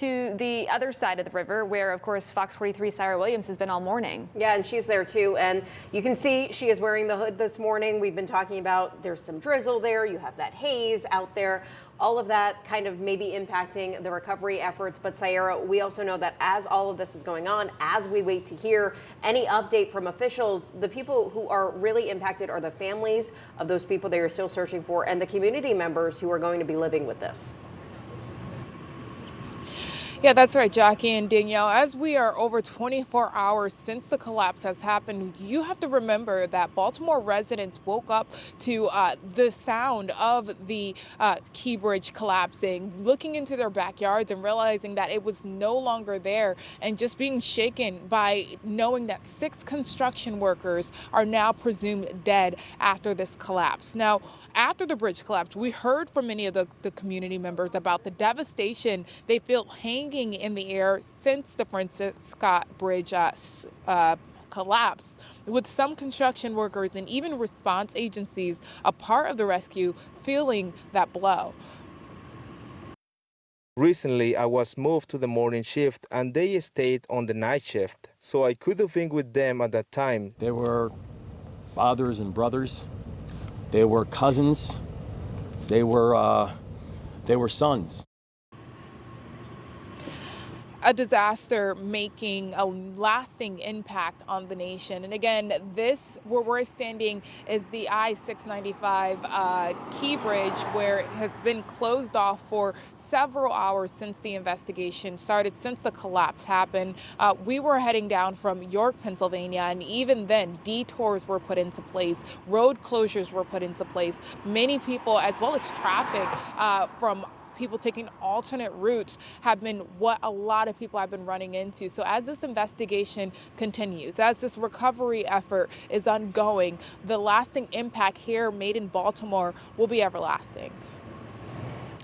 To the other side of the river, where, of course, Fox 43 Sarah Williams has been all morning. Yeah, and she's there too. And you can see she is wearing the hood this morning. We've been talking about there's some drizzle there. You have that haze out there. All of that kind of maybe impacting the recovery efforts. But Sarah, we also know that as all of this is going on, as we wait to hear any update from officials, the people who are really impacted are the families of those people they are still searching for and the community members who are going to be living with this. Yeah, that's right, Jackie and Danielle. As we are over 24 hours since the collapse has happened, you have to remember that Baltimore residents woke up to the sound of the Key Bridge collapsing, looking into their backyards and realizing that it was no longer there, and just being shaken by knowing that 6 construction workers are now presumed dead after this collapse. Now, after the bridge collapsed, we heard from many of the community members about the devastation they feel hanging in the air since the Francis Scott Bridge collapse, with some construction workers and even response agencies a part of the rescue feeling that blow. Recently, I was moved to the morning shift and they stayed on the night shift, so I could have been with them at that time. They were fathers and brothers. They were cousins. They were sons. A disaster making a lasting impact on the nation. And again, this where we're standing is the I-695 Key Bridge, where it has been closed off for several hours since the investigation started, since the collapse happened. We were heading down from York, Pennsylvania, and even then detours were put into place, road closures were put into place. Many people, as well as traffic from people taking alternate routes, have been what a lot of people have been running into. So as this investigation continues, as this recovery effort is ongoing, the lasting impact here made in Baltimore will be everlasting.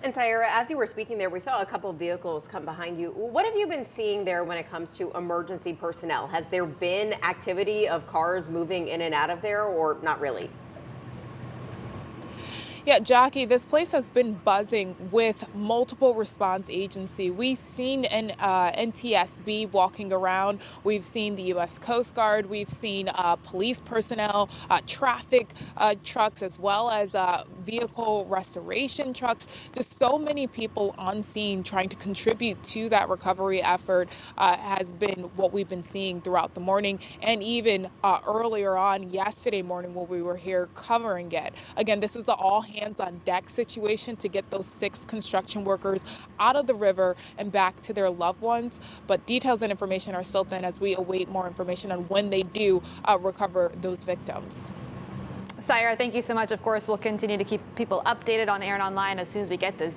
And Tyra, as you were speaking there, we saw a couple of vehicles come behind you. What have you been seeing there when it comes to emergency personnel? Has there been activity of cars moving in and out of there, or not really? Yeah, Jackie, this place has been buzzing with multiple response agency. We've seen an NTSB walking around. We've seen the U.S. Coast Guard. We've seen police personnel, traffic trucks, as well as vehicle restoration trucks. Just so many people on scene trying to contribute to that recovery effort has been what we've been seeing throughout the morning, and even earlier on yesterday morning when we were here covering it. Again, this is the all hands on deck situation to get those 6 construction workers out of the river and back to their loved ones. But details and information are still thin as we await more information on when they do recover those victims. Sarah, thank you so much. Of course, we'll continue to keep people updated on Air and Online as soon as we get those